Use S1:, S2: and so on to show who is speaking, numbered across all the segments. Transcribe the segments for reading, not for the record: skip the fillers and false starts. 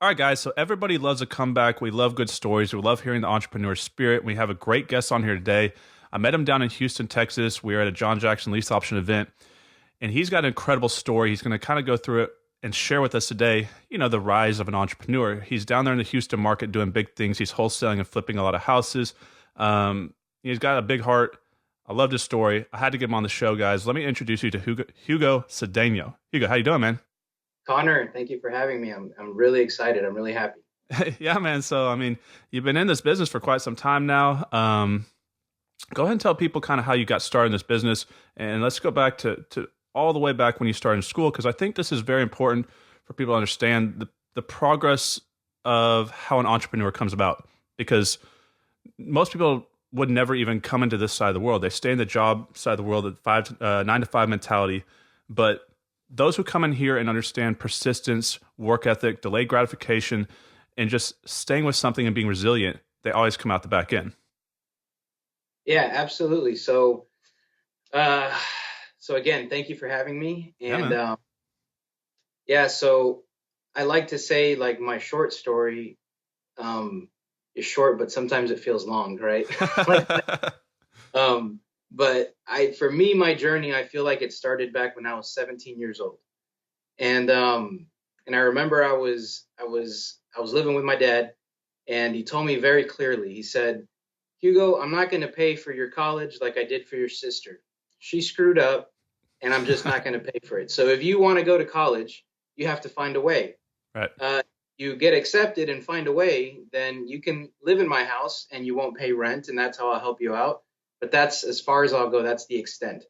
S1: All right, guys. So everybody loves a comeback. We love good stories. We love hearing the entrepreneur spirit. We have a great guest on here today. I met him down in Houston, Texas. We were at a John Jackson Lease Option event, and he's got an incredible story. He's going to kind of go through it and share with us today, the rise of an entrepreneur. He's down there in the Houston market doing big things. He's wholesaling and flipping a lot of houses. He's got a big heart. I loved his story. I had to get him on the show, guys. Let me introduce you to Hugo Cedeno. Hugo, how you doing, man?
S2: Connor, thank you for having me. I'm really excited. I'm really happy.
S1: Yeah, man. So, you've been in this business for quite some time now. Go ahead and tell people kind of how you got started in this business. And let's go back to all the way back when you started in school, because I think this is very important for people to understand the progress of how an entrepreneur comes about. Because most people would never even come into this side of the world. They stay in the job side of the world at 9 to 5 mentality. But those who come in here and understand persistence, work ethic, delayed gratification, and just staying with something and being resilient, they always come out the back end.
S2: Yeah, absolutely. So again, thank you for having me. And so I like to say, like, my short story is short, but sometimes it feels long, right? But for me, my journey, I feel like it started back when I was 17 years old. And I remember I was living with my dad, and he told me very clearly, he said, "Hugo, I'm not going to pay for your college like I did for your sister. She screwed up, and I'm just not going to pay for it. So if you want to go to college, you have to find a way.
S1: Right.
S2: You get accepted and find a way, then you can live in my house and you won't pay rent, and that's how I'll help you out. But that's as far as I'll go. That's the extent."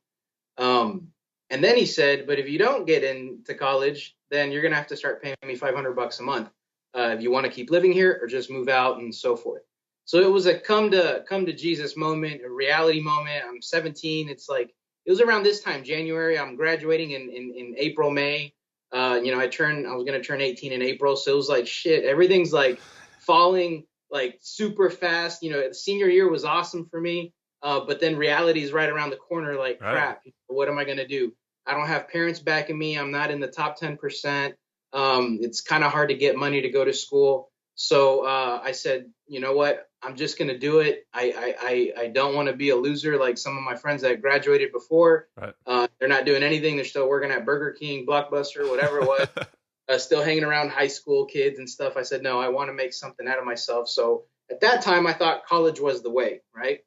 S2: And then he said, "But if you don't get into college, then you're going to have to start paying me $500 a month if you want to keep living here or just move out," and so forth. So it was a come to Jesus moment, a reality moment. I'm 17. It's like, it was around this time, January. I'm graduating in April, May. I was going to turn 18 in April. So it was like, shit, everything's like falling like super fast. The senior year was awesome for me. But then reality is right around the corner, like,
S1: right.
S2: Crap, what am I going to do? I don't have parents backing me. I'm not in the top 10%. It's kind of hard to get money to go to school. So I said, you know what? I'm just going to do it. I don't want to be a loser like some of my friends that graduated before.
S1: Right.
S2: They're not doing anything. They're still working at Burger King, Blockbuster, whatever it was. Still hanging around high school kids and stuff. I said, no, I want to make something out of myself. So at that time, I thought college was the way, right?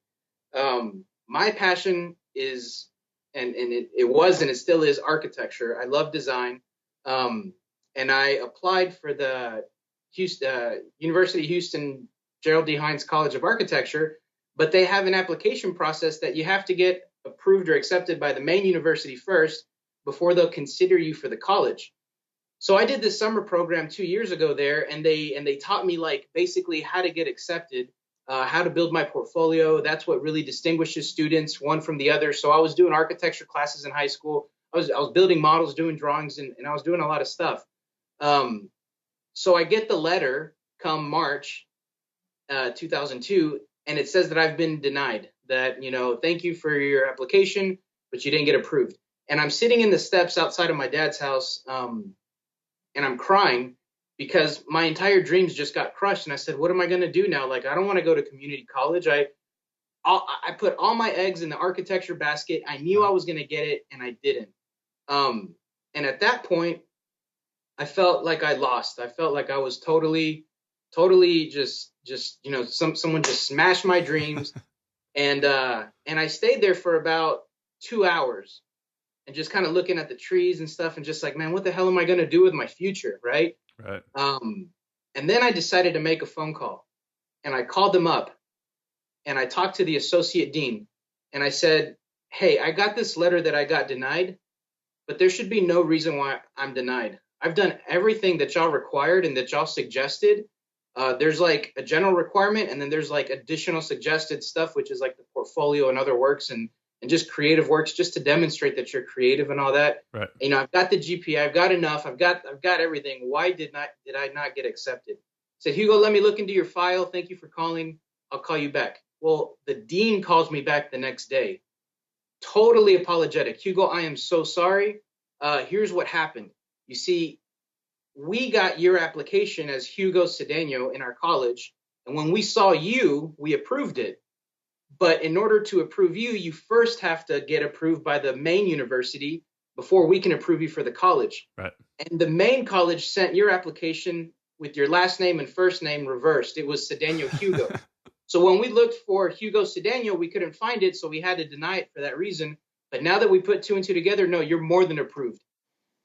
S2: My passion is, and it was, and it still is, architecture. I love design. And I applied for the University of Houston Gerald D. Hines College of Architecture, but they have an application process that you have to get approved or accepted by the main university first before they'll consider you for the college. So I did this summer program 2 years ago there, and they taught me, like, basically how to get accepted, how to build my portfolio. That's what really distinguishes students one from the other. So I was doing architecture classes in high school. I was building models, doing drawings, and I was doing a lot of stuff. So I get the letter come March 2002, and it says that I've been denied, that, thank you for your application, but you didn't get approved. And I'm sitting in the steps outside of my dad's house, and I'm crying because my entire dreams just got crushed. And I said, what am I going to do now? Like, I don't want to go to community college. I put all my eggs in the architecture basket. I knew I was going to get it, and I didn't. And at that point, I felt like I lost. I felt like I was totally just someone just smashed my dreams. And I stayed there for about 2 hours and just kind of looking at the trees and stuff and just like, man, what the hell am I going to do with my future? Right.
S1: Right.
S2: And then I decided to make a phone call, and I called them up and I talked to the associate dean, and I said, hey, I got this letter that I got denied, but there should be no reason why I'm denied. I've done everything that y'all required and that y'all suggested. There's like a general requirement, and then there's like additional suggested stuff, which is like the portfolio and other works and just creative works, just to demonstrate that you're creative and all that.
S1: Right.
S2: I've got the GPA, I've got enough, I've got everything. Why did I not get accepted? I said, Hugo, let me look into your file. Thank you for calling. I'll call you back. Well, the dean calls me back the next day, totally apologetic. Hugo, I am so sorry. Here's what happened. You see, we got your application as Hugo Cedeno in our college. And when we saw you, we approved it. But in order to approve you, you first have to get approved by the main university before we can approve you for the college.
S1: Right.
S2: And the main college sent your application with your last name and first name reversed. It was Cedeno Hugo. So when we looked for Hugo Cedeno, we couldn't find it, so we had to deny it for that reason. But now that we put two and two together, no, you're more than approved.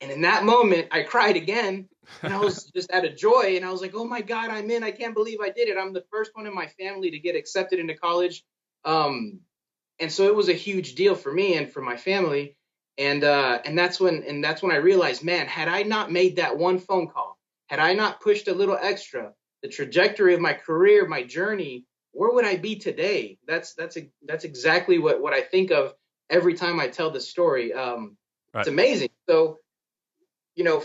S2: And in that moment, I cried again, and I was just out of joy. And I was like, oh my God, I'm in. I can't believe I did it. I'm the first one in my family to get accepted into college. And so it was a huge deal for me and for my family. And that's when I realized, man, had I not made that one phone call, had I not pushed a little extra, the trajectory of my career, my journey, where would I be today? That's exactly what I think of every time I tell the story.
S1: Right.
S2: It's amazing. So,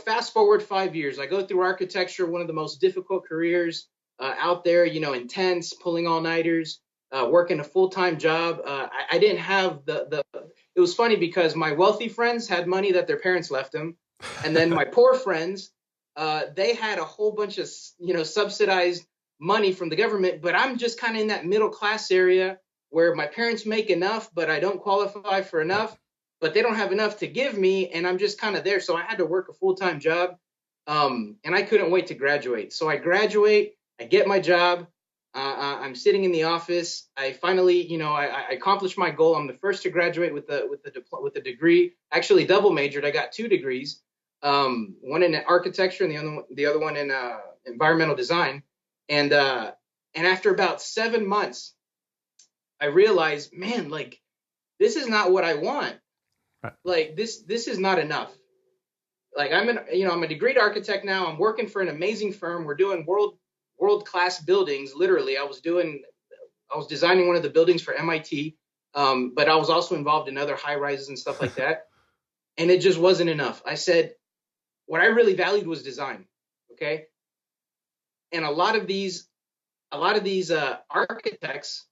S2: fast forward 5 years, I go through architecture, one of the most difficult careers out there, intense, pulling all-nighters, working a full-time job. I didn't have it was funny because my wealthy friends had money that their parents left them. And then my poor friends, they had a whole bunch of, subsidized money from the government, but I'm just kind of in that middle class area where my parents make enough, but I don't qualify for enough, but they don't have enough to give me. And I'm just kind of there. So I had to work a full-time job. And I couldn't wait to graduate. So I graduate, I get my job. I'm sitting in the office. I finally, I accomplished my goal. I'm the first to graduate with the degree. Actually, double majored. I got 2 degrees, one in architecture and the other one in environmental design. And after about 7 months, I realized, man, like, this is not what I want.
S1: Right.
S2: Like, this is not enough. Like, I'm a degreed architect now. I'm working for an amazing firm. We're doing world-class buildings. Literally, I was designing one of the buildings for MIT, but I was also involved in other high rises and stuff like that. And it just wasn't enough. I said, what I really valued was design. Okay. And a lot of these architects,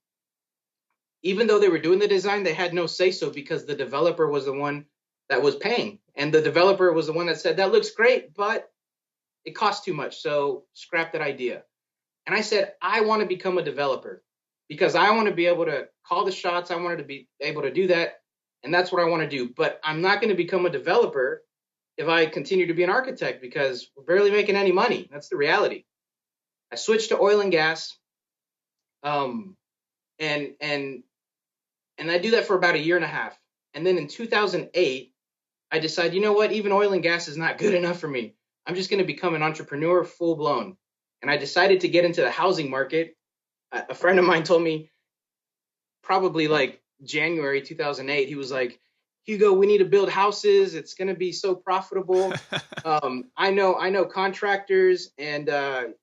S2: even though they were doing the design, they had no say so because the developer was the one that was paying. And the developer was the one that said, that looks great, but it costs too much. So scrap that idea. And I said, I want to become a developer because I want to be able to call the shots. I wanted to be able to do that. And that's what I want to do. But I'm not going to become a developer if I continue to be an architect because we're barely making any money. That's the reality. I switched to oil and gas. And I do that for about a year and a half. And then in 2008, I decided, you know what? Even oil and gas is not good enough for me. I'm just going to become an entrepreneur full blown. And I decided to get into the housing market. A friend of mine told me probably like January 2008, he was like, Hugo, we need to build houses. It's going to be so profitable. I know contractors and,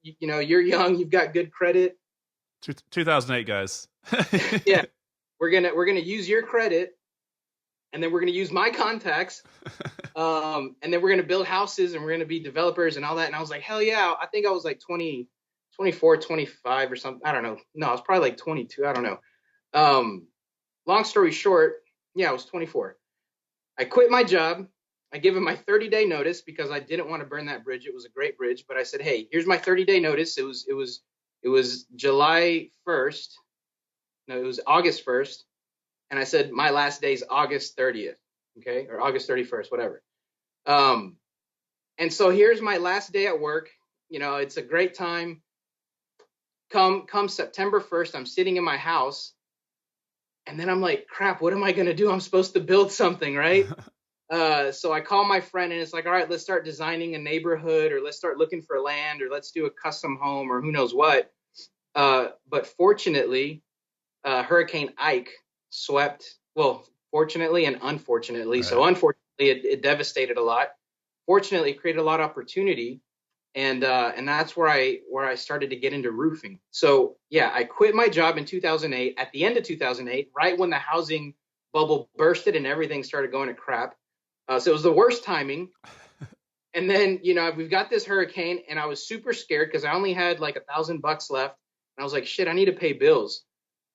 S2: you're young, you've got good credit.
S1: 2008 guys.
S2: Yeah. We're going to use your credit and then we're going to use my contacts. And then we're going to build houses and we're going to be developers and all that. And I was like, hell yeah. I think I was like 24, 25 or something. I don't know. No, I was probably like 22. I don't know. Long story short, yeah, I was 24. I quit my job. I gave him my 30-day notice because I didn't want to burn that bridge. It was a great bridge, but I said, hey, here's my 30-day notice. It was July 1st. No, it was August 1st. And I said, my last day is August 30th. Okay. Or August 31st, whatever. And so here's my last day at work. It's a great time. Come September 1st, I'm sitting in my house. And then I'm like, crap, what am I going to do? I'm supposed to build something, right? So I call my friend and it's like, all right, let's start designing a neighborhood or let's start looking for land or let's do a custom home or who knows what. But fortunately, Hurricane Ike swept, well, fortunately and unfortunately. Right. So unfortunately, it devastated a lot. Fortunately, it created a lot of opportunity. And that's where I started to get into roofing. So yeah, I quit my job in 2008, at the end of 2008, right when the housing bubble bursted and everything started going to crap. So it was the worst timing. And then, we've got this hurricane and I was super scared because I only had like $1,000 left. And I was like, shit, I need to pay bills.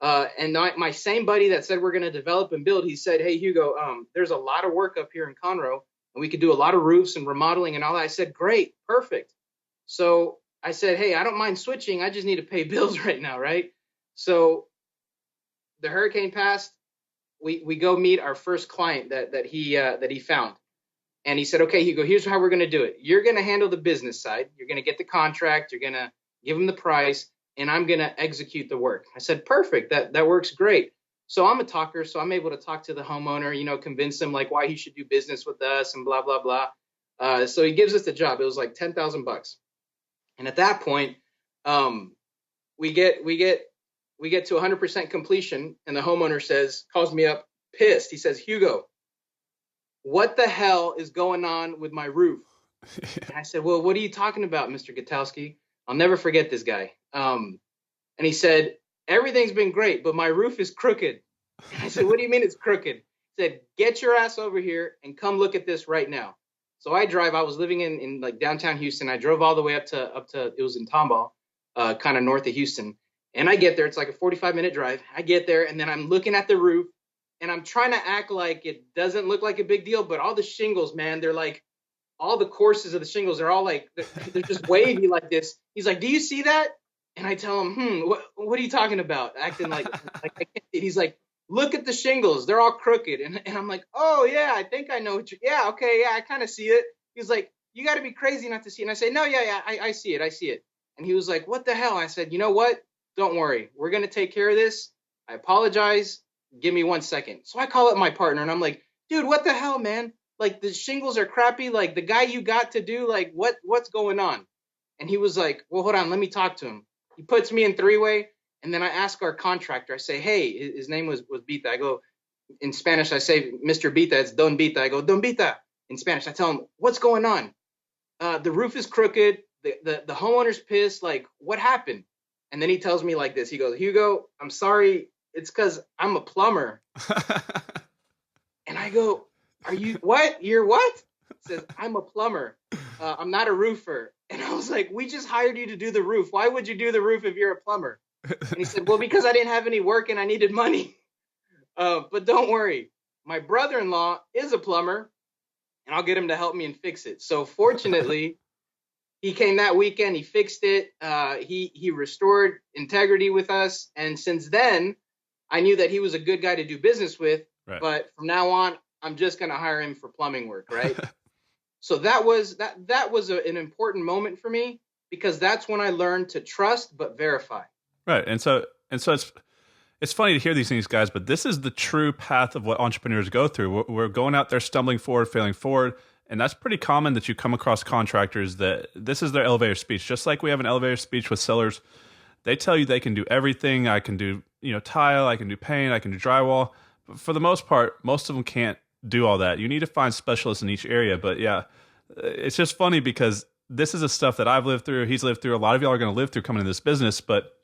S2: And my same buddy that said we're going to develop and build, he said, hey, Hugo, there's a lot of work up here in Conroe. and we could do a lot of roofs and remodeling and all that. I said, great, perfect. So I said, hey, I don't mind switching. I just need to pay bills right now, right? So the hurricane passed. We go meet our first client that he found. And he said, okay, Hugo, here's how we're going to do it. You're going to handle the business side. You're going to get the contract. You're going to give him the price, and I'm going to execute the work. I said, perfect. That works great. So I'm a talker, so I'm able to talk to the homeowner, convince him like why he should do business with us and blah, blah, blah. So he gives us the job. It was like $10,000. And at that point, we get to 100% completion, and the homeowner calls me up pissed. He says, Hugo, what the hell is going on with my roof? And I said, well, what are you talking about, Mr. Gutowski? I'll never forget this guy. And he said, everything's been great, but my roof is crooked. And I said, what do you mean it's crooked? He said, get your ass over here and come look at this right now. So I was living in like downtown Houston. I drove all the way up to it was in Tomball, kind of north of Houston. And I get there, it's like a 45-minute drive. I get there, and then I'm looking at the roof, and I'm trying to act like it doesn't look like a big deal, but all the shingles, man, they're like, all the courses of the shingles, they're all like, they're just wavy like this. He's like, do you see that? And I tell him, what are you talking about? Acting like I can't see it. He's like, look at the shingles. They're all crooked. And I'm like, oh, yeah, I think I know yeah, okay, yeah, I kind of see it. He's like, you got to be crazy not to see it. And I say, no, yeah, I see it. I see it. And he was like, what the hell? I said, you know what? Don't worry. We're going to take care of this. I apologize. Give me 1 second. So I call up my partner, and I'm like, dude, what the hell, man? Like, the shingles are crappy. Like, the guy you got to do, like, what's going on? And he was like, well, hold on. Let me talk to him. He puts me in three-way, and then I ask our contractor. I say, hey, his name was Bita. I go, in Spanish, I say, Mr. Bita. It's Don Bita. I go, Don Bita. In Spanish, I tell him, what's going on? The roof is crooked. The homeowner's pissed. Like, what happened? And then he tells me like this. He goes, Hugo, I'm sorry. It's because I'm a plumber. And I go, are you what? You're what? He says, I'm a plumber. I'm not a roofer. And I was like, we just hired you to do the roof. Why would you do the roof if you're a plumber? And he said, well, because I didn't have any work and I needed money. But don't worry. My brother-in-law is a plumber, and I'll get him to help me and fix it. So fortunately, he came that weekend. He fixed it. He restored integrity with us. And since then, I knew that he was a good guy to do business with. Right. But from now on, I'm just going to hire him for plumbing work, right? So that was an important moment for me, because that's when I learned to trust but verify.
S1: Right. And so it's funny to hear these things, guys, but this is the true path of what entrepreneurs go through. We're going out there stumbling forward, failing forward. And that's pretty common that you come across contractors that this is their elevator speech. Just like we have an elevator speech with sellers, they tell you they can do everything. I can do, tile, I can do paint, I can do drywall. But for the most part, most of them can't do all that. You need to find specialists in each area. But yeah, it's just funny because this is the stuff that I've lived through. He's lived through. A lot of y'all are going to live through coming into this business, but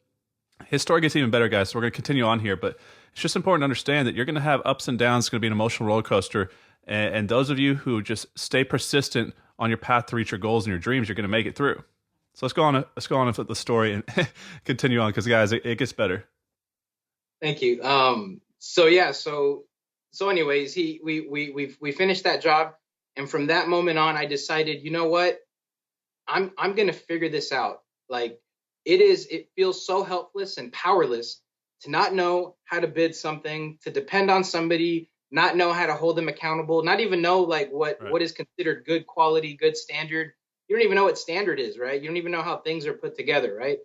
S1: his story gets even better, guys. So we're going to continue on here, but it's just important to understand that you're going to have ups and downs. It's going to be an emotional roller coaster. And those of you who just stay persistent on your path to reach your goals and your dreams, you're going to make it through. So let's go on and flip the story and continue on, because guys, it gets better.
S2: Thank you. So anyways, we finished that job, and from that moment on, I decided, you know what, I'm going to figure this out. Like, it feels so helpless and powerless to not know how to bid something, to depend on somebody, not know how to hold them accountable, not even know like what is considered good quality, good standard. You don't even know what standard is, right? You don't even know how things are put together, right?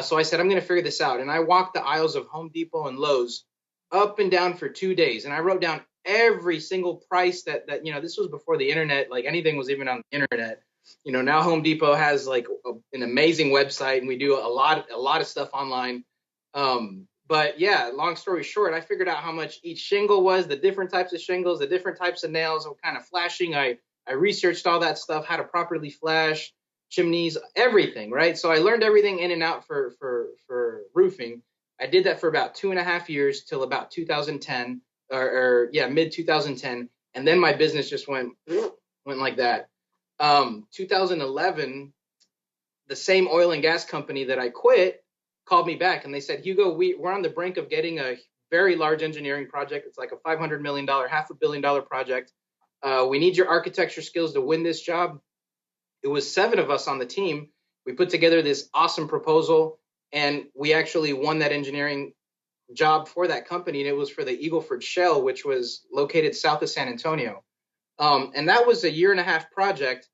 S2: So I said, I'm going to figure this out. And I walked the aisles of Home Depot and Lowe's up and down for 2 days. And I wrote down every single price that this was before the internet, like anything was even on the internet. Now Home Depot has like an amazing website, and we do a lot of stuff online. But yeah, long story short, I figured out how much each shingle was, the different types of shingles, the different types of nails, what kind of flashing. I researched all that stuff, how to properly flash, chimneys, everything, right? So I learned everything in and out for roofing. I did that for about 2.5 years till about 2010 or mid 2010. And then my business just went like that. 2011, the same oil and gas company that I quit called me back, and they said, Hugo, we're on the brink of getting a very large engineering project. It's like a $500 million, $500 million project. We need your architecture skills to win this job. It was 7 of us on the team. We put together this awesome proposal, and we actually won that engineering job for that company. And it was for the Eagleford Shell, which was located south of San Antonio. And that was a 1.5-year project.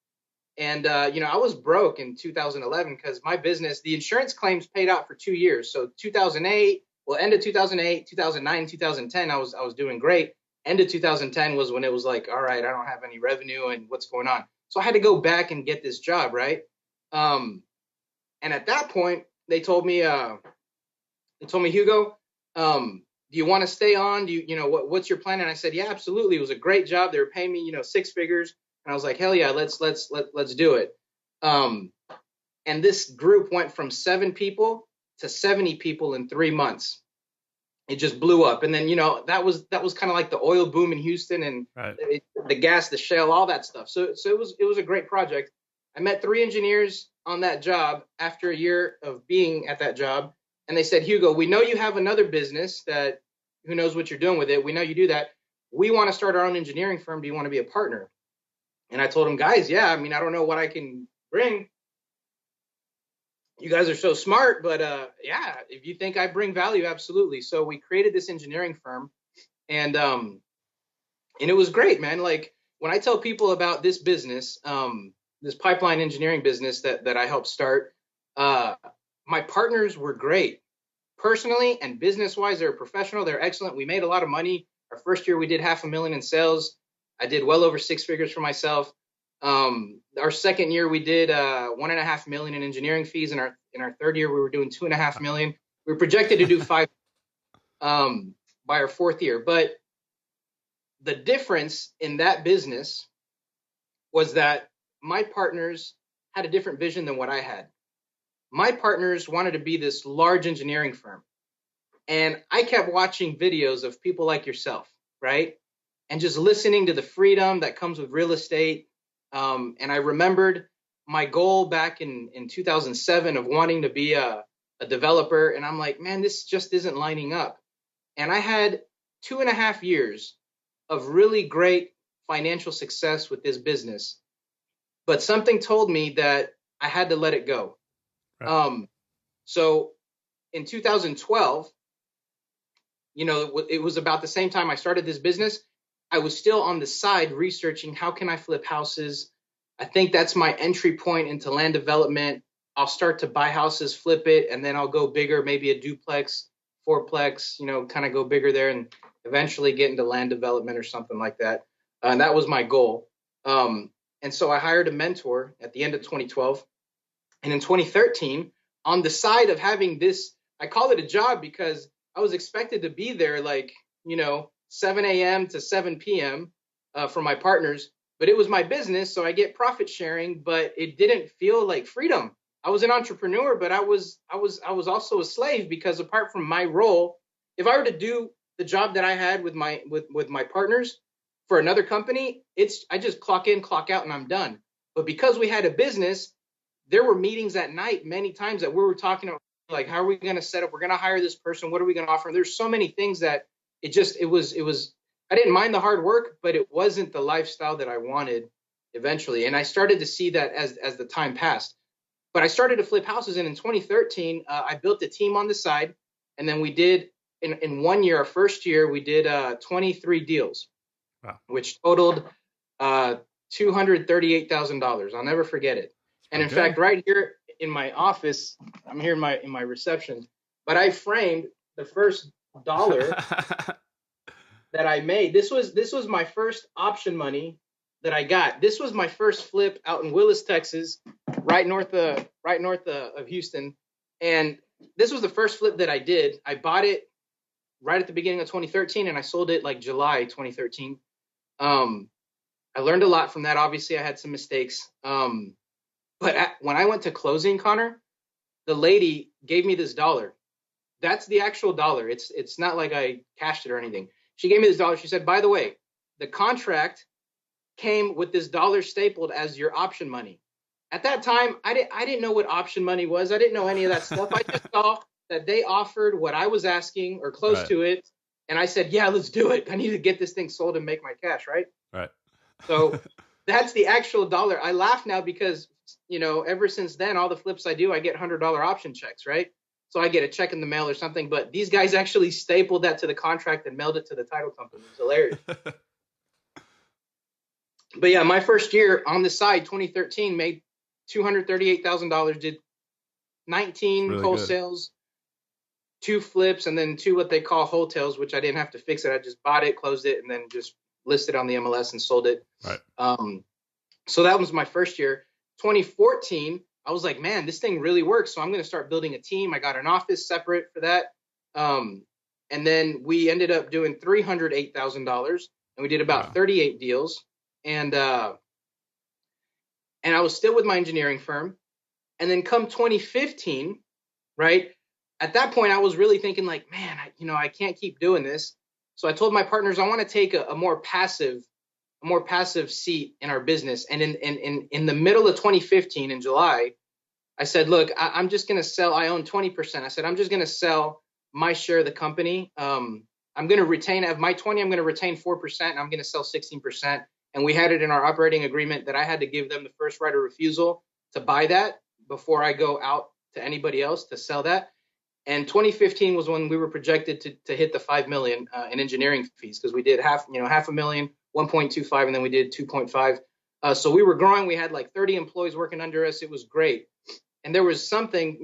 S2: And, I was broke in 2011 because my business, the insurance claims paid out for 2 years. So 2008, end of 2008, 2009, 2010, I was doing great. End of 2010 was when it was like, all right, I don't have any revenue and what's going on. So I had to go back and get this job, right? And at that point, they told me, Hugo, do you want to stay on? What's your plan? And I said, yeah, absolutely. It was a great job. They were paying me, 6 figures. And I was like, hell yeah, let's do it. And this group went from 7 people to 70 people in 3 months. It just blew up. And then, that was kind of like the oil boom in Houston and
S1: Right.
S2: the gas, the shale, all that stuff. So it was a great project. I met 3 engineers on that job after a year of being at that job. And they said, Hugo, we know you have another business that who knows what you're doing with it. We know you do that. We want to start our own engineering firm. Do you want to be a partner? And I told them, guys, yeah, I don't know what I can bring. You guys are so smart, but yeah, if you think I bring value, absolutely. So we created this engineering firm, and it was great, man. Like when I tell people about this business, this pipeline engineering business that I helped start, my partners were great. Personally and business-wise, they're professional. They're excellent. We made a lot of money. Our first year, we did $500,000 in sales. I did well over 6 figures for myself. Our second year, we did $1.5 million in engineering fees. In our third year, we were doing $2.5 million. We were projected to do 5 by our 4th year. But the difference in that business was that my partners had a different vision than what I had. My partners wanted to be this large engineering firm. And I kept watching videos of people like yourself, right? And just listening to the freedom that comes with real estate. And I remembered my goal back in 2007 of wanting to be a developer. And I'm like, man, this just isn't lining up. And I had 2.5 years of really great financial success with this business. But something told me that I had to let it go. Right. So in 2012, it was about the same time I started this business. I was still on the side researching how can I flip houses. I think that's my entry point into land development. I'll start to buy houses, flip it, and then I'll go bigger, maybe a duplex, fourplex, kind of go bigger there and eventually get into land development or something like that. And that was my goal. And so I hired a mentor at the end of 2012. And in 2013, on the side of having this, I call it a job because I was expected to be there 7 a.m. to 7 p.m. For my partners, but it was my business. So I get profit sharing, but it didn't feel like freedom. I was an entrepreneur, but I was also a slave because apart from my role, if I were to do the job that I had with my partners for another company, I just clock in, clock out, and I'm done. But because we had a business, there were meetings at night many times that we were talking about, like, how are we going to set up? We're going to hire this person. What are we going to offer? There's so many things that it was, I didn't mind the hard work, but it wasn't the lifestyle that I wanted eventually. And I started to see that as the time passed. But I started to flip houses. And in 2013, I built a team on the side. And then we did, in 1 year, our first year, we did 23 deals, wow, which totaled $238,000. I'll never forget it. And in fact, right here in my office, I'm here in my reception, but I framed the first dollar that I made. This was my first option money that I got. This was my first flip out in Willis, Texas, right north of Houston. And this was the first flip that I did. I bought it right at the beginning of 2013 and I sold it like July 2013. I learned a lot from that. Obviously I had some mistakes. But when I went to closing, Connor, the lady gave me this dollar. That's the actual dollar. It's not like I cashed it or anything. She gave me this dollar. She said, by the way, the contract came with this dollar stapled as your option money. At that time, I didn't know what option money was. I didn't know any of that stuff. I just saw that they offered what I was asking or close to it. And I said, yeah, let's do it. I need to get this thing sold and make my cash, right?
S1: Right.
S2: So that's the actual dollar. I laugh now because, ever since then, all the flips I do, I get $100 option checks, right? So I get a check in the mail or something, but these guys actually stapled that to the contract and mailed it to the title company. It's hilarious. But yeah, my first year on the side, 2013, made $238,000, did 19
S1: really
S2: wholesales, 2 flips, and then 2 what they call wholesales, which I didn't have to fix it. I just bought it, closed it, and then just listed on the MLS and sold it.
S1: Right.
S2: So that was my first year. 2014, I was like, man, this thing really works. So I'm going to start building a team. I got an office separate for that. And then we ended up doing $308,000, and we did about 38 deals. And I was still with my engineering firm. And then come 2015, right? At that point, I was really thinking like, man, I can't keep doing this. So I told my partners, I want to take a more passive seat in our business. And in the middle of 2015, in July, I said, look, I'm just going to sell. I own 20%. I said, I'm just going to sell my share of the company. I'm going to retain, of my 20, I'm going to retain 4%. And I'm going to sell 16%. And we had it in our operating agreement that I had to give them the first right of refusal to buy that before I go out to anybody else to sell that. And 2015 was when we were projected to hit the 5 million in engineering fees, because we did half a million, 1.25, and then we did 2.5. So we were growing. We had like 30 employees working under us. It was great. And there was something,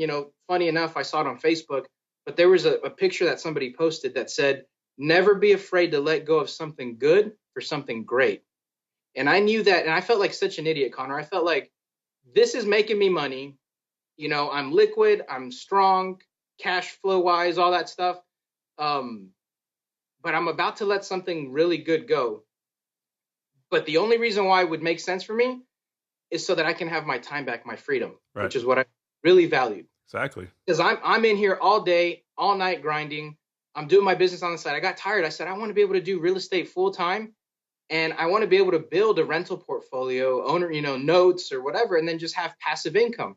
S2: funny enough, I saw it on Facebook, but there was a picture that somebody posted that said, never be afraid to let go of something good for something great. And I knew that, and I felt like such an idiot, Connor. I felt like this is making me money. I'm liquid, I'm strong, cash flow wise, all that stuff. But I'm about to let something really good go. But the only reason why it would make sense for me is so that I can have my time back, my freedom,
S1: right.
S2: Which is what I really valued.
S1: Exactly.
S2: Because I'm in here all day, all night grinding. I'm doing my business on the side. I got tired. I said, I want to be able to do real estate full time. And I want to be able to build a rental portfolio, notes or whatever, and then just have passive income.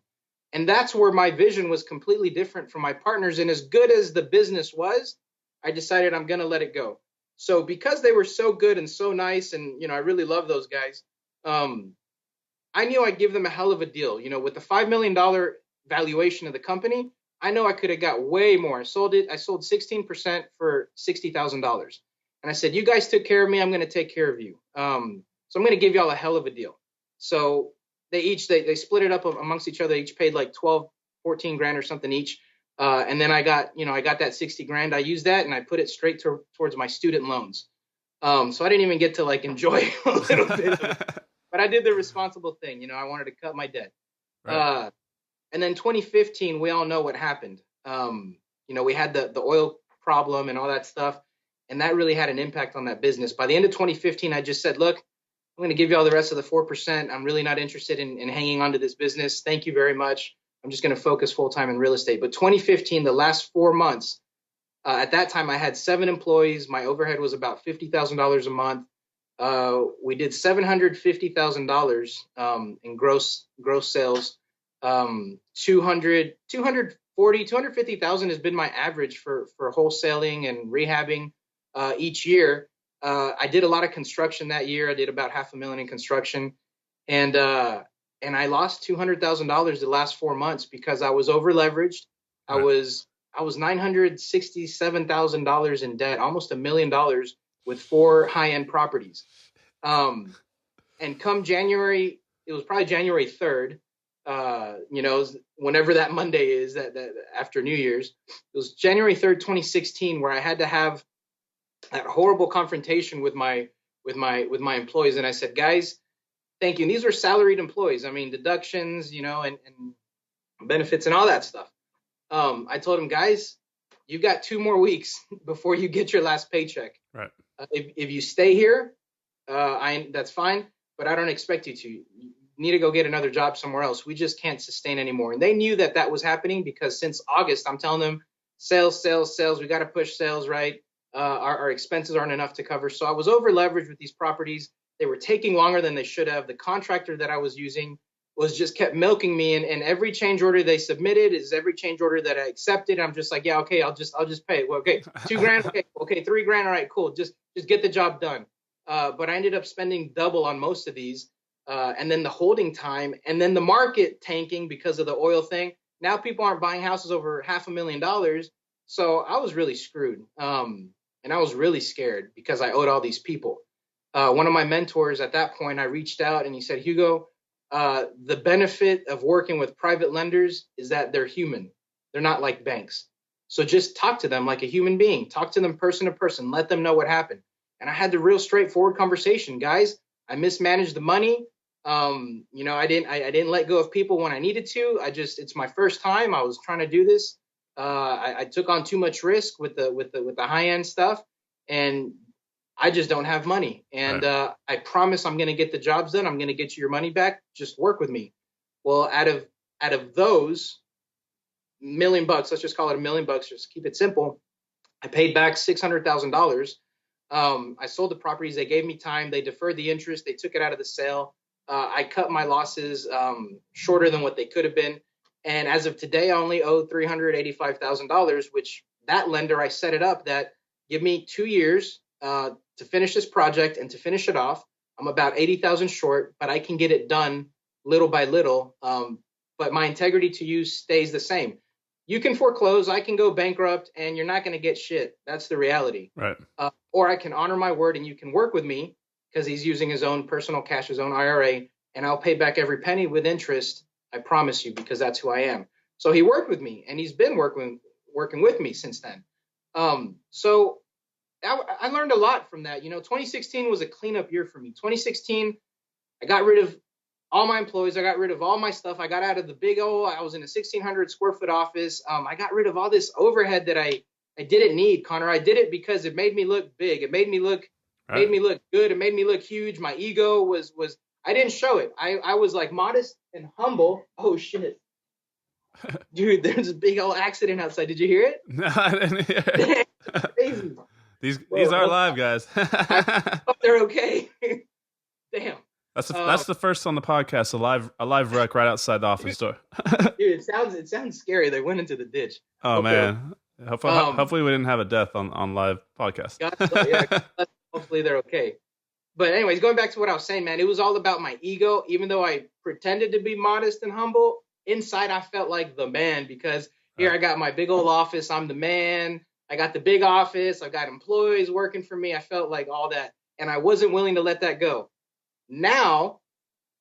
S2: And that's where my vision was completely different from my partners. And as good as the business was, I decided I'm going to let it go. So because they were so good and so nice, and, I really love those guys, I knew I'd give them a hell of a deal. With the $5 million valuation of the company, I know I could have got way more. I sold 16% for $60,000. And I said, you guys took care of me. I'm going to take care of you. So I'm going to give y'all a hell of a deal. So they split it up amongst each other. They each paid like 12, 14 grand or something each. And then I got that 60 grand. I used that and I put it straight towards my student loans. So I didn't even get to like enjoy a little bit of it, but I did the responsible thing. I wanted to cut my debt. Right. And then 2015, we all know what happened. We had the oil problem and all that stuff. And that really had an impact on that business. By the end of 2015, I just said, look, I'm going to give you all the rest of the 4%. I'm really not interested in hanging on to this business. Thank you very much. I'm just going to focus full time in real estate. But 2015, the last 4 months, at that time, I had 7 employees. My overhead was about $50,000 a month. We did $750,000 in gross sales. 250,000 has been my average for wholesaling and rehabbing each year. I did a lot of construction that year. I did about $500,000 in construction, and I lost $200,000 the last 4 months because I was over leveraged. Right. I was $967,000 in debt, almost $1 million with 4 high-end properties. And come January, it was probably January 3rd. Whenever that Monday is, that after New Year's, it was January 3rd, 2016, where I had to have that horrible confrontation with my employees. And I said, guys, thank you. And these were salaried employees. I mean, deductions, and benefits and all that stuff. I told them, guys, you got 2 more weeks before you get your last paycheck.
S1: Right.
S2: If you stay here, that's fine, but I don't expect you to. You need to go get another job somewhere else. We just can't sustain anymore. And they knew that was happening because since August, I'm telling them, sales. We got to push sales, right? Our expenses aren't enough to cover. So I was over leveraged with these properties. They were taking longer than they should have. The contractor that I was using was just kept milking me. And every change order they submitted is every change order that I accepted. I'm just like, yeah, okay, I'll just pay it. Well, okay, $2 grand. Okay, $3 grand. All right, cool. Just get the job done. but I ended up spending double on most of these. And then the holding time, and then the market tanking because of the oil thing. Now people aren't buying houses over $500,000. So I was really screwed. And I was really scared because I owed all these people. One of my mentors at that point, I reached out and he said, Hugo, the benefit of working with private lenders is that they're human. They're not like banks. So just talk to them like a human being. Talk to them person to person. Let them know what happened. And I had the real straightforward conversation. Guys, I mismanaged the money. I didn't let go of people when I needed to. It's my first time. I was trying to do this. I took on too much risk with the high end stuff, and I just don't have money. And
S1: Right.
S2: I promise I'm going to get the jobs done. I'm going to get you your money back. Just work with me. Well, out of those $1,000,000, let's just call it $1,000,000. Just keep it simple. I paid back $600,000. I sold the properties. They gave me time. They deferred the interest. They took it out of the sale. I cut my losses shorter than what they could have been. And as of today, I only owe $385,000, which that lender, I set it up that give me 2 years to finish this project and to finish it off. I'm about 80,000 short, but I can get it done little by little. But my integrity to you stays the same. You can foreclose, I can go bankrupt, and you're not going to get shit. That's the reality.
S1: Right.
S2: Or I can honor my word and you can work with me because he's using his own personal cash, his own IRA, and I'll pay back every penny with interest. I promise you, because that's who I am. So he worked with me, and he's been working with me since then. So I learned a lot from that. 2016 was a cleanup year for me. 2016, I got rid of all my employees. I got rid of all my stuff. I got out of the I was in a 1,600 square foot office. I got rid of all this overhead that I didn't need, Connor. I did it because it made me look big. It made me look
S1: Right.
S2: good. It made me look huge. My ego was I didn't show it. I was like modest and humble. Oh shit. Dude, there's a big old accident outside. Did you hear it?
S1: No, I didn't hear it.
S2: Crazy.
S1: These are live, guys.
S2: I hope they're okay. Damn.
S1: That's the first on the podcast. A live wreck right outside the office door.
S2: Dude, it sounds scary. They went into the ditch.
S1: Oh
S2: Okay.
S1: man. Hopefully we didn't have a death on live podcast.
S2: Hopefully they're okay. But anyways, going back to what I was saying, man, it was all about my ego. Even though I pretended to be modest and humble, inside I felt like the man because here I got my big old office. I'm the man. I got the big office. I got employees working for me. I felt like all that. And I wasn't willing to let that go. Now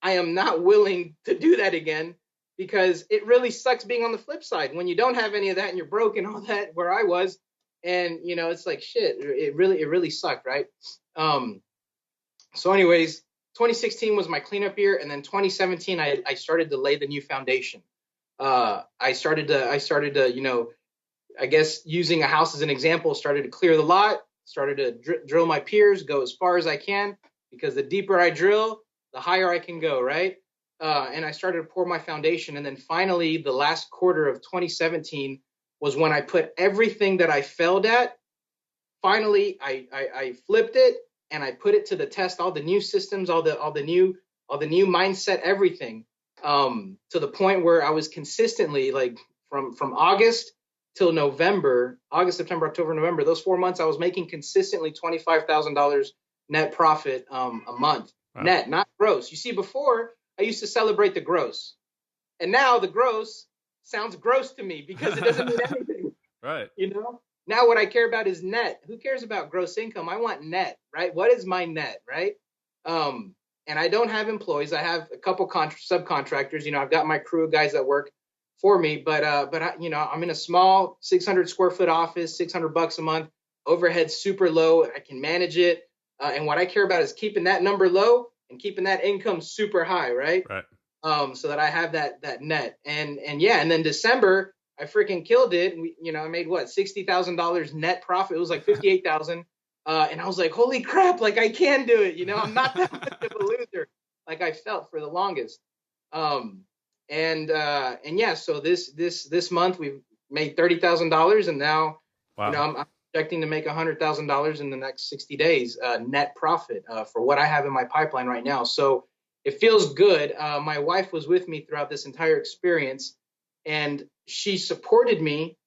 S2: I am not willing to do that again because it really sucks being on the flip side when you don't have any of that and you're broke and all that where I was. And, it's like, shit, it really sucked. Right. So anyways, 2016 was my cleanup year. And then 2017, I started to lay the new foundation. I started to, I guess using a house as an example, started to clear the lot, started to drill my piers, go as far as I can, because the deeper I drill, the higher I can go, right? And I started to pour my foundation. And then finally, the last quarter of 2017 was when I put everything that I failed at. Finally, I flipped it and I put it to the test, all the new systems, all the new mindset, everything, to the point where I was consistently like from August till November, August, September, October, November, those 4 months, I was making consistently $25,000 net profit a month. Wow. Net, not gross. You see, before I used to celebrate the gross, and now the gross sounds gross to me because it doesn't mean anything.
S1: Right.
S2: Now what I care about is net. Who cares about gross income? I want net, right? What is my net, right? And I don't have employees. I have a couple subcontractors. I've got my crew of guys that work for me, but I, I'm in a small 600 square foot office, $600 a month, overhead super low. I can manage it. And what I care about is keeping that number low and keeping that income super high, right?
S1: Right.
S2: So that I have that net. And then December, I freaking killed it. I made $60,000 net profit. It was like 58,000. And I was like, holy crap, like I can do it. I'm not that much of a loser like I felt for the longest. So this month we've made $30,000 and now,
S1: wow.
S2: I'm projecting to make $100,000 in the next 60 days, net profit, for what I have in my pipeline right now. So it feels good. My wife was with me throughout this entire experience and she supported me.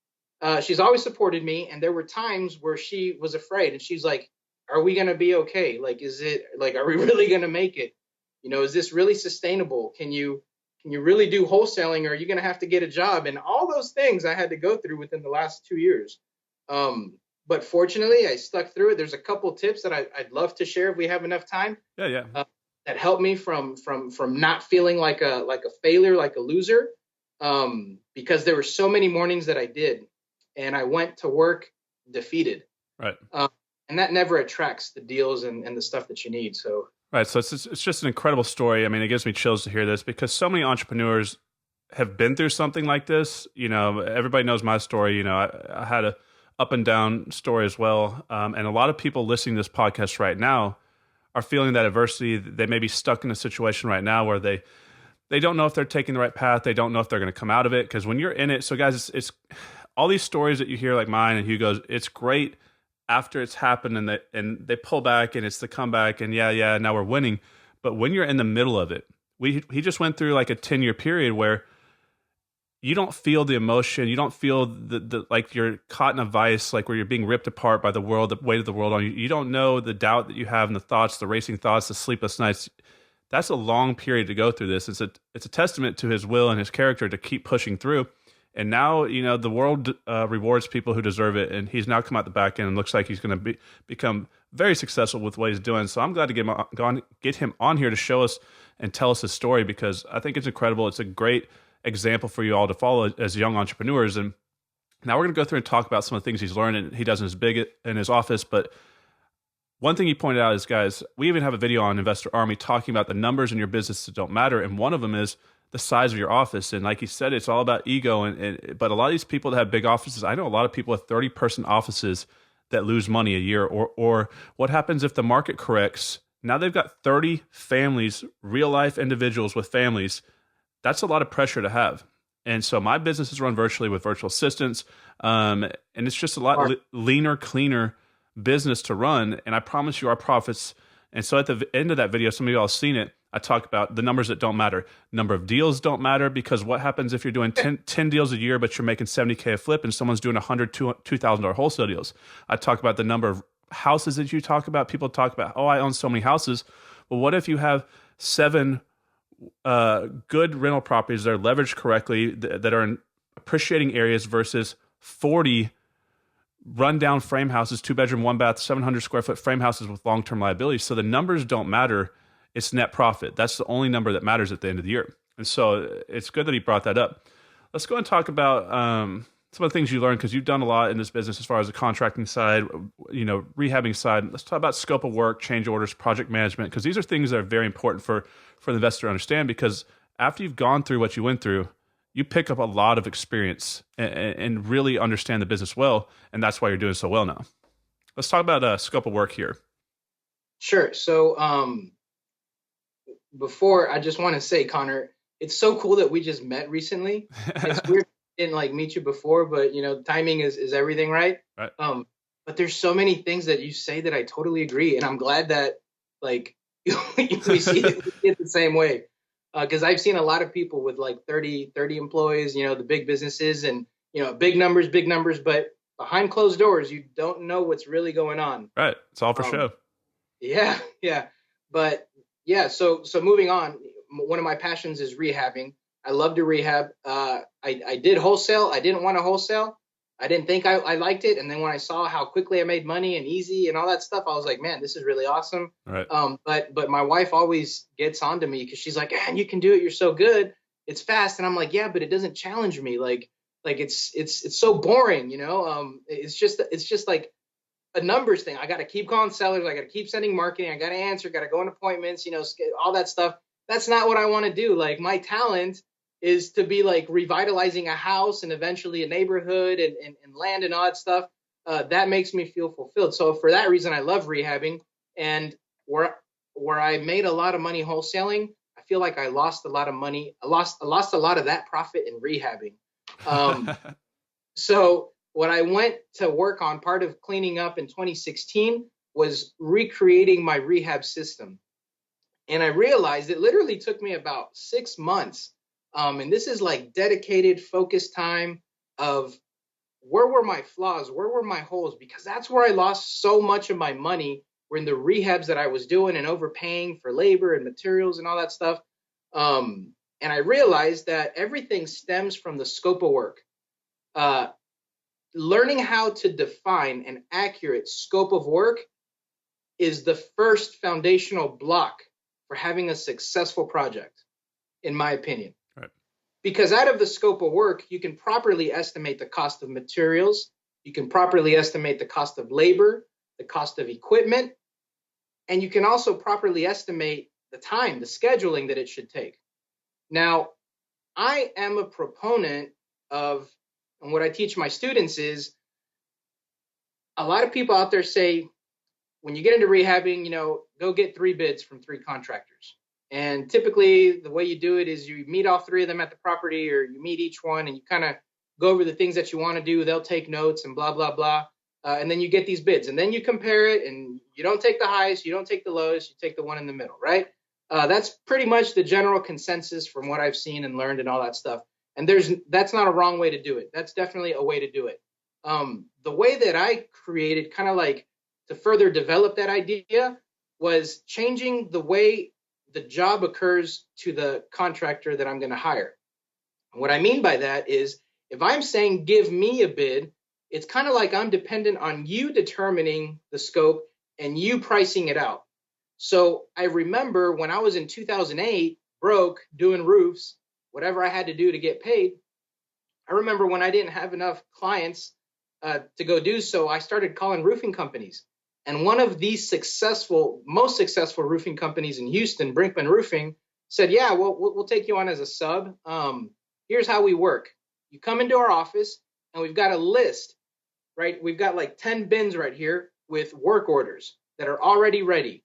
S2: She's always supported me. And there were times where she was afraid and she's like, are we going to be okay? Like, is it like, are we really going to make it? Is this really sustainable? Can you really do wholesaling, or are you going to have to get a job? And all those things I had to go through within the last 2 years. But fortunately, I stuck through it. There's a couple tips that I'd love to share if we have enough time.
S1: Yeah, yeah.
S2: That helped me from not feeling like a failure, like a loser, because there were so many mornings that I did, and I went to work defeated.
S1: Right.
S2: And that never attracts the deals and the stuff that you need. So.
S1: Right. So it's just an incredible story. I mean, it gives me chills to hear this because so many entrepreneurs have been through something like this. Everybody knows my story. I had a up and down story as well. And a lot of people listening to this podcast right now are feeling that adversity. They may be stuck in a situation right now where they don't know if they're taking the right path. They don't know if they're going to come out of it. Because when you're in it, so guys, it's all these stories that you hear like mine and Hugo's, it's great after it's happened and they pull back and it's the comeback and yeah, now we're winning. But when you're in the middle of it, he just went through like a 10-year period where you don't feel the emotion, you don't feel the like you're caught in a vice, like where you're being ripped apart by the world, the weight of the world on you. You don't know the doubt that you have and the thoughts, the racing thoughts, the sleepless nights. That's a long period to go through this. It's a testament to his will and his character to keep pushing through. And now, the world rewards people who deserve it. And he's now come out the back end and looks like he's going to become very successful with what he's doing. So I'm glad to get him on here to show us and tell us his story because I think it's incredible. It's a great example for you all to follow as young entrepreneurs. And now we're going to go through and talk about some of the things he's learned and he does in his office. But one thing he pointed out is, guys, we even have a video on Investor Army talking about the numbers in your business that don't matter. And one of them is the size of your office. And like he said, it's all about ego. But a lot of these people that have big offices, I know a lot of people with 30-person offices that lose money a year. Or what happens if the market corrects? Now they've got 30 families, real life individuals with families. That's a lot of pressure to have. And so my business is run virtually with virtual assistants. And it's just a lot leaner, cleaner business to run. And I promise you our profits. And so at the end of that video, some of you all have seen it. I talk about the numbers that don't matter. Number of deals don't matter because what happens if you're doing 10 deals a year, but you're making $70K a flip and someone's doing $100,000, $2,000 wholesale deals. I talk about the number of houses that you talk about. People talk about, oh, I own so many houses. Well, what if you have 7 good rental properties that are leveraged correctly that are in appreciating areas versus 40 rundown frame houses, 2-bedroom, 1-bath, 700 square foot frame houses with long-term liabilities. So the numbers don't matter. It's net profit. That's the only number that matters at the end of the year. And so it's good that he brought that up. Let's go and talk about some of the things you learned because you've done a lot in this business as far as the contracting side, rehabbing side. Let's talk about scope of work, change orders, project management, because these are things that are very important for the investor to understand because after you've gone through what you went through, you pick up a lot of experience and really understand the business well, and that's why you're doing so well now. Let's talk about scope of work here.
S2: Sure. So before, I just want to say, Connor, it's so cool that we just met recently. It's weird I didn't meet you before, but timing is everything, right?
S1: Right.
S2: But there's so many things that you say that I totally agree, and I'm glad that we see it the same way. Because I've seen a lot of people with 30 employees, the big businesses and, big numbers, but behind closed doors, you don't know what's really going on.
S1: Right. It's all for show.
S2: Yeah. But yeah, so moving on, one of my passions is rehabbing. I love to rehab. I did wholesale. I didn't want to wholesale. I didn't think I liked it. And then when I saw how quickly I made money and easy and all that stuff, I was like, man, this is really awesome.
S1: Right.
S2: But my wife always gets onto me because she's like, man, you can do it. You're so good. It's fast. And I'm like, yeah, but it doesn't challenge me. Like it's so boring, it's just like a numbers thing. I got to keep calling sellers. I got to keep sending marketing. I got to answer, got to go on appointments, all that stuff. That's not what I want to do. Like my talent is to be revitalizing a house and eventually a neighborhood and land and all that stuff. That makes me feel fulfilled. So for that reason, I love rehabbing. And where I made a lot of money wholesaling, I feel like I lost a lot of money. I lost a lot of that profit in rehabbing. So what I went to work on, part of cleaning up in 2016, was recreating my rehab system. And I realized it literally took me about 6 months. And this is dedicated, focused time of where were my flaws? Where were my holes? Because that's where I lost so much of my money were in the rehabs that I was doing and overpaying for labor and materials and all that stuff. And I realized that everything stems from the scope of work. Uh, Learning how to define an accurate scope of work is the first foundational block for having a successful project, in my opinion.
S1: Right.
S2: Because out of the scope of work, you can properly estimate the cost of materials, you can properly estimate the cost of labor, the cost of equipment, and you can also properly estimate the time, the scheduling that it should take. Now, I am a proponent of, and what I teach my students is, a lot of people out there say, when you get into rehabbing, go get 3 bids from 3 contractors. And typically the way you do it is you meet all 3 of them at the property, or you meet each one and you kind of go over the things that you want to do. They'll take notes and blah, blah, blah. And then you get these bids and then you compare it, and you don't take the highest, you don't take the lowest, you take the one in the middle, right? That's pretty much the general consensus from what I've seen and learned and all that stuff. And that's not a wrong way to do it. That's definitely a way to do it. The way that I created, kind of like to further develop that idea, was changing the way the job occurs to the contractor that I'm going to hire. And what I mean by that is, if I'm saying give me a bid, it's kind of like I'm dependent on you determining the scope and you pricing it out. So I remember when I was in 2008, broke, doing roofs, whatever I had to do to get paid. I remember when I didn't have enough clients to go do so, I started calling roofing companies. And one of these most successful roofing companies in Houston, Brinkman Roofing, said, yeah, we'll take you on as a sub. Here's how we work. You come into our office and we've got a list, right? We've got like 10 bins right here with work orders that are already ready.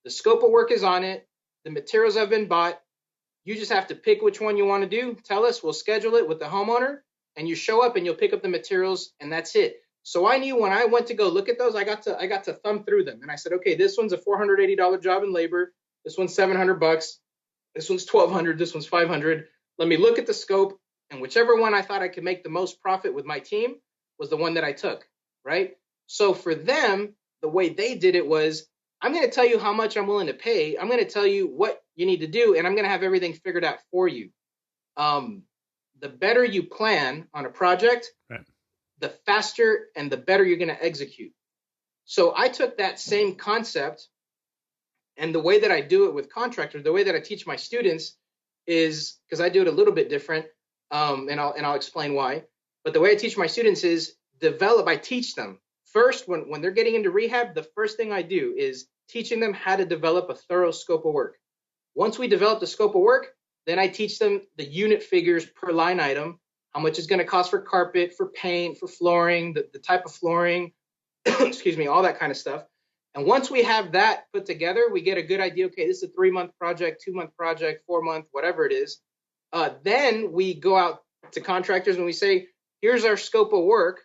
S2: The scope of work is on it. The materials have been bought. You just have to pick which one you want to do. Tell us, we'll schedule it with the homeowner, and you show up and you'll pick up the materials, and that's it. So I knew when I went to go look at those, I got to thumb through them, and I said, okay, this one's a $480 job in labor. This one's $700. This one's $1,200. This one's $500. Let me look at the scope, and whichever one I thought I could make the most profit with my team was the one that I took, right? So for them, the way they did it was, I'm going to tell you how much I'm willing to pay. I'm going to tell you what you need to do, and I'm going to have everything figured out for you. The better you plan on a project, right, the faster and the better you're going to execute. So I took that same concept, and the way that I do it with contractors, the way that I teach my students is, because I do it a little bit different, and I'll explain why. But the way I teach my students is I teach them. First, when they're getting into rehab, the first thing I do is teaching them how to develop a thorough scope of work. Once we develop the scope of work, then I teach them the unit figures per line item, how much it's going to cost for carpet, for paint, for flooring, the type of flooring, excuse me, all that kind of stuff. And once we have that put together, we get a good idea, okay, this is a 3-month project, 2-month project, 4-month, whatever it is. Then we go out to contractors and we say, here's our scope of work.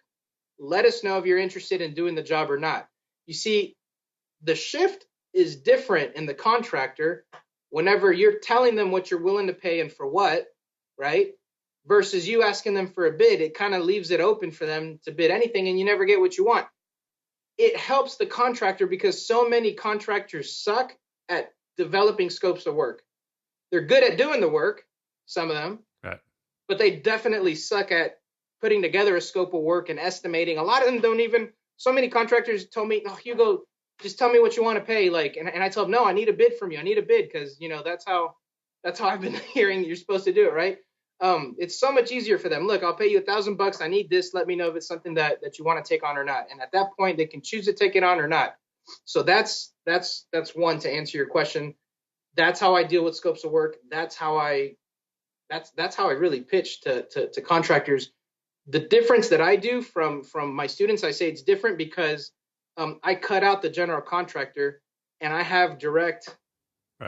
S2: Let us know if you're interested in doing the job or not. You see, the shift is different in the contractor whenever you're telling them what you're willing to pay and for what, right? Versus you asking them for a bid. It kind of leaves it open for them to bid anything and you never get what you want. It helps the contractor because so many contractors suck at developing scopes of work. They're good at doing the work, some of them, right, but they definitely suck at putting together a scope of work and estimating. A lot of them don't even, so many contractors told me, oh, Hugo, just tell me what you want to pay. And I tell them, no, I need a bid from you. I need a bid because, that's how I've been hearing you're supposed to do it, right? It's so much easier for them. Look, I'll pay you $1,000. I need this. Let me know if it's something that you want to take on or not. And at that point, they can choose to take it on or not. So that's one, to answer your question. That's how I deal with scopes of work. That's how I really pitch to contractors. The difference that I do from my students, I say it's different because I cut out the general contractor and I have direct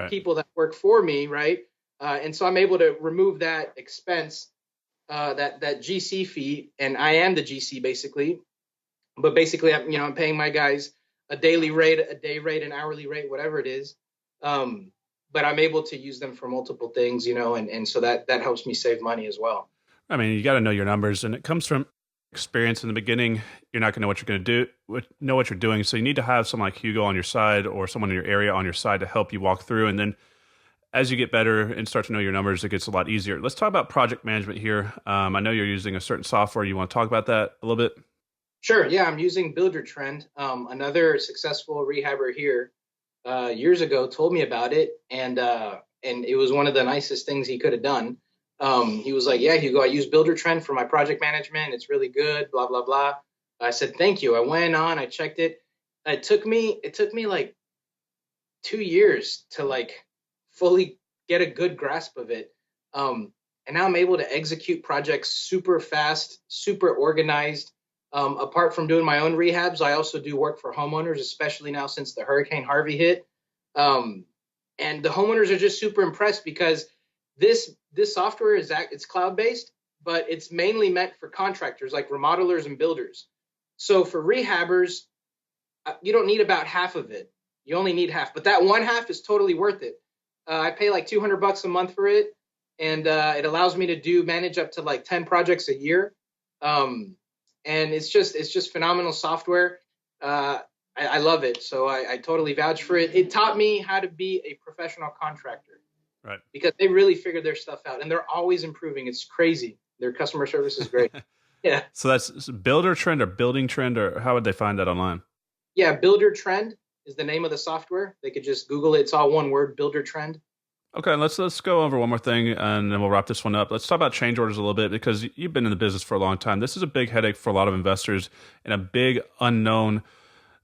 S2: people that work for me, right? And so I'm able to remove that expense, that GC fee, and I am the GC basically. But basically, I'm paying my guys a daily rate, a day rate, an hourly rate, whatever it is. But I'm able to use them for multiple things, and so that helps me save money as well.
S1: I mean, you got to know your numbers, and it comes from experience in the beginning, you're not going to know what you're going to do, know what you're doing. So you need to have someone like Hugo on your side or someone in your area on your side to help you walk through. And then as you get better and start to know your numbers, it gets a lot easier. Let's talk about project management here. I know you're using a certain software. You want to talk about that a little bit?
S2: Sure. Yeah, I'm using Builder Trend. Another successful rehabber here years ago told me about it, and it was one of the nicest things he could have done. He was like, "Yeah, Hugo, I use Builder Trend for my project management. It's really good." Blah blah blah. I said, "Thank you." I went on, I checked it. It took me like 2 years to like fully get a good grasp of it. And now I'm able to execute projects super fast, super organized. Apart from doing my own rehabs, I also do work for homeowners, especially now since the Hurricane Harvey hit. And the homeowners are just super impressed because this software it's cloud based, but it's mainly meant for contractors like remodelers and builders. So for rehabbers, you don't need about half of it. You only need half, but that one half is totally worth it. I pay like $200 a month for it, and it allows me to manage up to like 10 projects a year. And it's just phenomenal software. I love it, so I totally vouch for it. It taught me how to be a professional contractor,
S1: right?
S2: Because they really figure their stuff out, and they're always improving. It's crazy. Their customer service is great. Yeah.
S1: So that's Builder Trend or Building Trend, or how would they find that online?
S2: Yeah, Builder Trend is the name of the software. They could just Google it. It's all one word, Builder Trend.
S1: Okay, let's go over one more thing, and then we'll wrap this one up. Let's talk about change orders a little bit because you've been in the business for a long time. This is a big headache for a lot of investors and a big unknown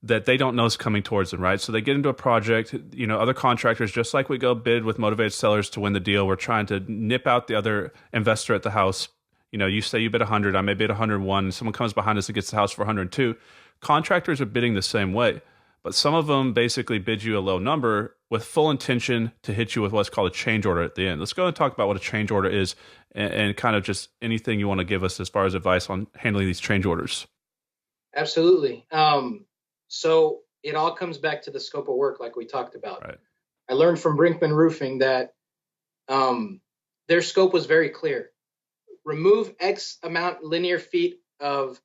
S1: that they don't know is coming towards them, right? So they get into a project, other contractors, just like we go bid with motivated sellers to win the deal, we're trying to nip out the other investor at the house. You say you bid 100, I may bid 101, someone comes behind us and gets the house for 102. Contractors are bidding the same way. But some of them basically bid you a low number with full intention to hit you with what's called a change order at the end. Let's go and talk about what a change order is and kind of just anything you want to give us as far as advice on handling these change orders.
S2: Absolutely. So it all comes back to the scope of work like we talked about.
S1: Right.
S2: I learned from Brinkman Roofing that their scope was very clear. Remove X amount linear feet of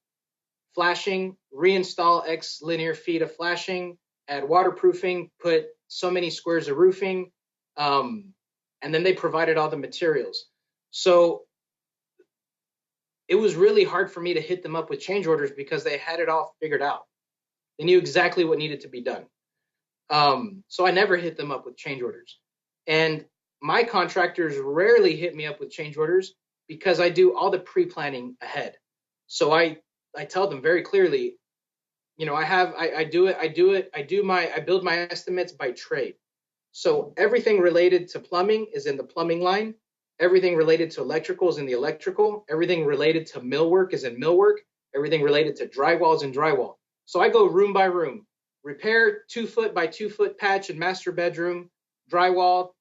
S2: flashing, reinstall X linear feet of flashing, add waterproofing, put so many squares of roofing, and then they provided all the materials. So it was really hard for me to hit them up with change orders because they had it all figured out. They knew exactly what needed to be done. So I never hit them up with change orders. And my contractors rarely hit me up with change orders because I do all the pre-planning ahead. So I tell them very clearly, I build my estimates by trade. So everything related to plumbing is in the plumbing line. Everything related to electrical is in the electrical. Everything related to millwork is in millwork. Everything related to drywall is in drywall. So I go room by room, repair 2 foot by 2 foot patch in master bedroom, drywall,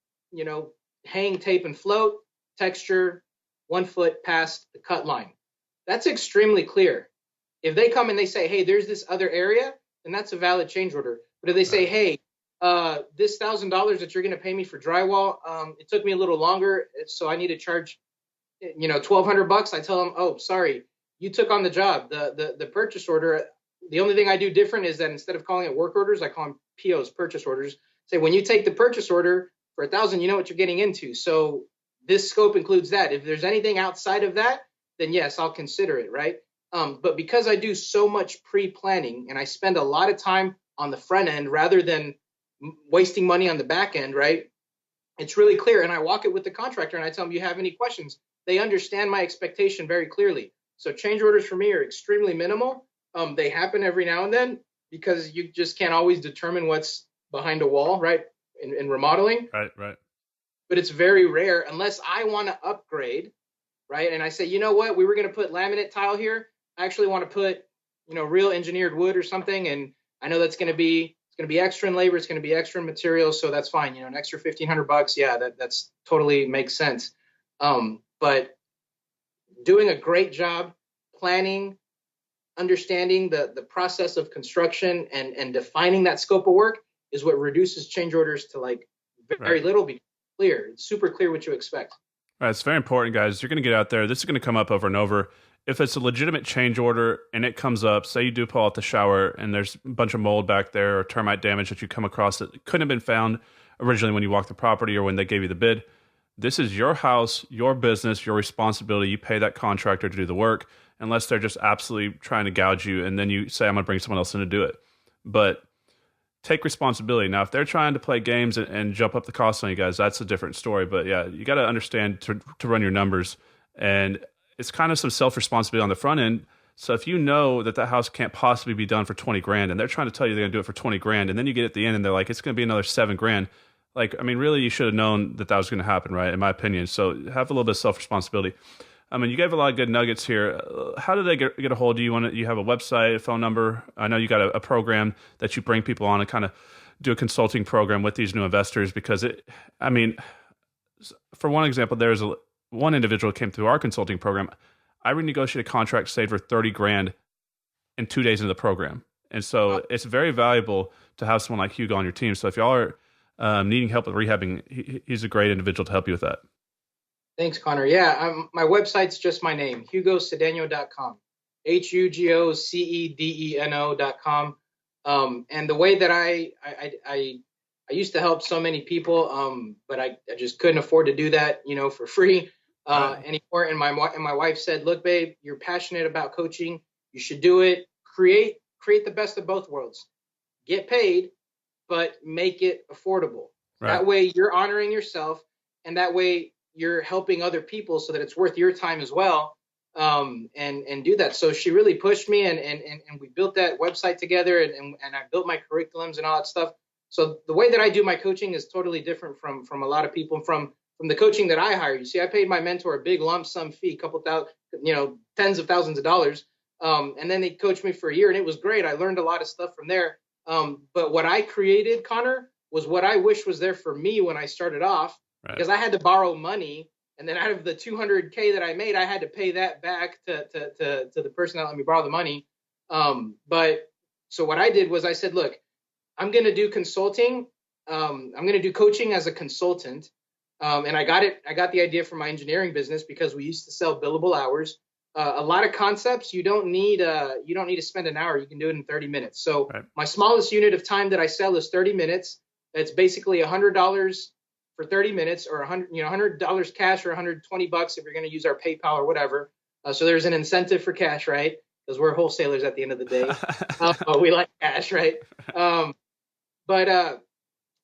S2: hang, tape and float, texture, 1 foot past the cut line. That's extremely clear. If they come and they say, hey, there's this other area, then that's a valid change order. But if they say, hey, this $1,000 that you're going to pay me for drywall, it took me a little longer, so I need to charge, $1,200. I tell them, oh, sorry, you took on the job. The purchase order, the only thing I do different is that instead of calling it work orders, I call them POs, purchase orders. Say, when you take the purchase order for $1,000, you know what you're getting into. So this scope includes that. If there's anything outside of that, then yes, I'll consider it, right? But because I do so much pre-planning and I spend a lot of time on the front end rather than wasting money on the back end, right? It's really clear. And I walk it with the contractor and I tell them, you have any questions? They understand my expectation very clearly. So change orders for me are extremely minimal. They happen every now and then because you just can't always determine what's behind a wall, right? In remodeling.
S1: Right.
S2: But it's very rare unless I want to upgrade, right? And I say, you know what? We were going to put laminate tile here. I actually want to put, real engineered wood or something. And I know it's going to be extra in labor. It's going to be extra in materials. So that's fine. An extra $1,500. Yeah, that's totally makes sense. But doing a great job planning, understanding the process of construction and defining that scope of work is what reduces change orders to like very little, because it's clear. It's super clear what you expect.
S1: All right, it's very important, guys. You're going to get out there. This is going to come up over and over. if it's a legitimate change order and it comes up, say you do pull out the shower and there's a bunch of mold back there or termite damage that you come across that couldn't have been found originally when you walked the property or when they gave you the bid, this is your house, your business, your responsibility. You pay that contractor to do the work unless they're just absolutely trying to gouge you, and then you say, I'm going to bring someone else in to do it. But take responsibility. Now, if they're trying to play games and jump up the cost on you guys, that's a different story. But yeah, you got to understand to run your numbers. And it's kind of some self-responsibility on the front end. So if you know that that house can't possibly be done for 20 grand and they're trying to tell you they're going to do it for 20 grand, and then you get at the end and they're like, it's going to be another 7 grand. Like, I mean, really, you should have known that that was going to happen, right? In my opinion. So have a little bit of self-responsibility. I mean, you gave a lot of good nuggets here. How do they get a hold of you? You have a website, a phone number? I know you got a program that you bring people on and kind of do a consulting program with these new investors because for one example, there's one individual came through our consulting program. I renegotiated a contract, saved her 30 grand in 2 days into the program. And so it's very valuable to have someone like Hugo on your team. So if y'all are needing help with rehabbing, he's a great individual to help you with that.
S2: Thanks, Connor. Yeah, my website's just my name, hugocedeno.com, HUGOCEDENO.com. And the way that I used to help so many people, but I just couldn't afford to do that, for free anymore. And my wife said, look, babe, you're passionate about coaching. You should do it. Create the best of both worlds. Get paid, but make it affordable. Right. That way you're honoring yourself, and that way you're helping other people so that it's worth your time as well, and do that. So she really pushed me, and we built that website together, and I built my curriculums and all that stuff. So the way that I do my coaching is totally different from a lot of people, from the coaching that I hire. You see, I paid my mentor a big lump sum fee, tens of thousands of dollars, and then they coached me for a year, and it was great. I learned a lot of stuff from there. But what I created, Connor, was what I wish was there for me when I started off. Right. Because I had to borrow money, and then out of the $200K that I made, I had to pay that back to the person that let me borrow the money. But so what I did was I said, look, I'm going to do consulting. I'm going to do coaching as a consultant. And I got the idea from my engineering business because we used to sell billable hours. A lot of concepts you don't need to spend an hour. You can do it in 30 minutes. So right. My smallest unit of time that I sell is 30 minutes. It's basically $100 for 30 minutes, or $100 cash, or $120 if you're going to use our PayPal or whatever. So there's an incentive for cash, right? Because we're wholesalers at the end of the day. We like cash, right? But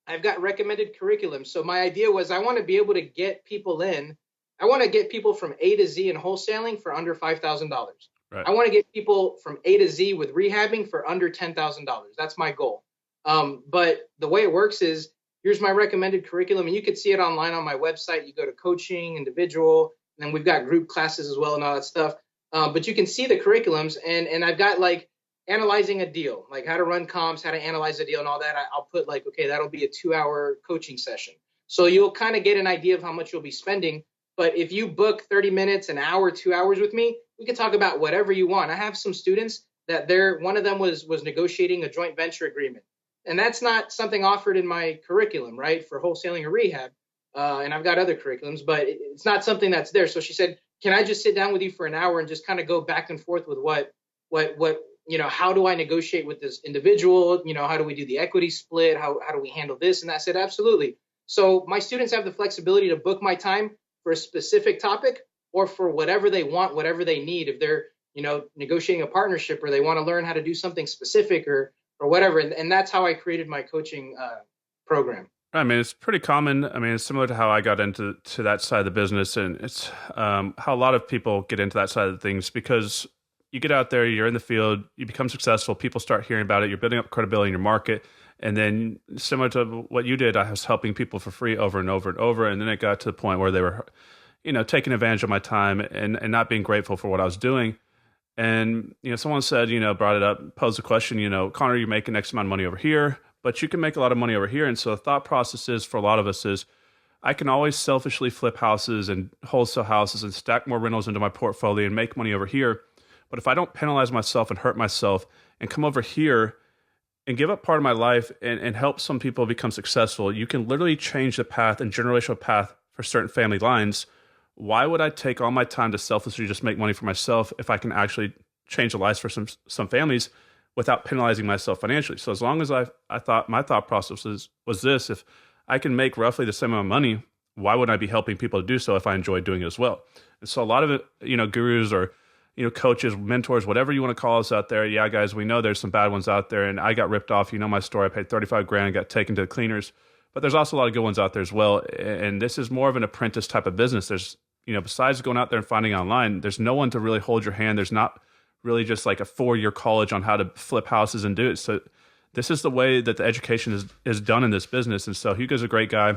S2: I've got recommended curriculum. So my idea was I want to be able to get people in. I want to get people from A to Z in wholesaling for under $5,000. Right. I want to get people from A to Z with rehabbing for under $10,000. That's my goal. But the way it works is, here's my recommended curriculum, and you can see it online on my website. You go to coaching, individual, and then we've got group classes as well and all that stuff. But you can see the curriculums, and I've got like analyzing a deal, like how to run comps, how to analyze a deal and all that. I'll put like, okay, that'll be a 2-hour coaching session. So you'll kind of get an idea of how much you'll be spending. But if you book 30 minutes, an hour, 2 hours with me, we can talk about whatever you want. I have some students that one of them was negotiating a joint venture agreement. And that's not something offered in my curriculum, right, for wholesaling or rehab. And I've got other curriculums, but it's not something that's there. So she said, can I just sit down with you for an hour and just kind of go back and forth with what, how do I negotiate with this individual? How do we do the equity split? How do we handle this? And I said, absolutely. So my students have the flexibility to book my time for a specific topic or for whatever they want, whatever they need. If they're, negotiating a partnership, or they want to learn how to do something specific or whatever. And that's how I created my coaching program.
S1: I mean, it's pretty common. I mean, it's similar to how I got into that side of the business. And it's how a lot of people get into that side of things, because you get out there, you're in the field, you become successful, people start hearing about it, you're building up credibility in your market. And then similar to what you did, I was helping people for free over and over and over. And then it got to the point where they were, taking advantage of my time and not being grateful for what I was doing. And, someone said, brought it up, posed the question, Connor, you're making X amount of money over here, but you can make a lot of money over here. And so the thought process is, for a lot of us, is I can always selfishly flip houses and wholesale houses and stack more rentals into my portfolio and make money over here. But if I don't penalize myself and hurt myself and come over here and give up part of my life and help some people become successful, you can literally change the path and generational path for certain family lines why would I take all my time to selflessly just make money for myself if I can actually change the lives for some families without penalizing myself financially? So as long as I thought, my thought process was this: if I can make roughly the same amount of money, why wouldn't I be helping people to do so if I enjoy doing it as well? And so a lot of it, gurus or, coaches, mentors, whatever you want to call us out there. Yeah, guys, we know there's some bad ones out there, and I got ripped off. You know my story. I paid 35 grand, got taken to the cleaners, but there's also a lot of good ones out there as well. And this is more of an apprentice type of business. There's, besides going out there and finding online, there's no one to really hold your hand. There's not really just like a 4-year college on how to flip houses and do it. So this is the way that the education is done in this business. And so Hugo's a great guy.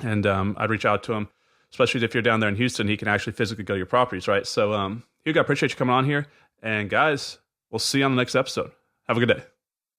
S1: And I'd reach out to him, especially if you're down there in Houston. He can actually physically go to your properties, right? So Hugo, I appreciate you coming on here. And guys, we'll see you on the next episode. Have a good day.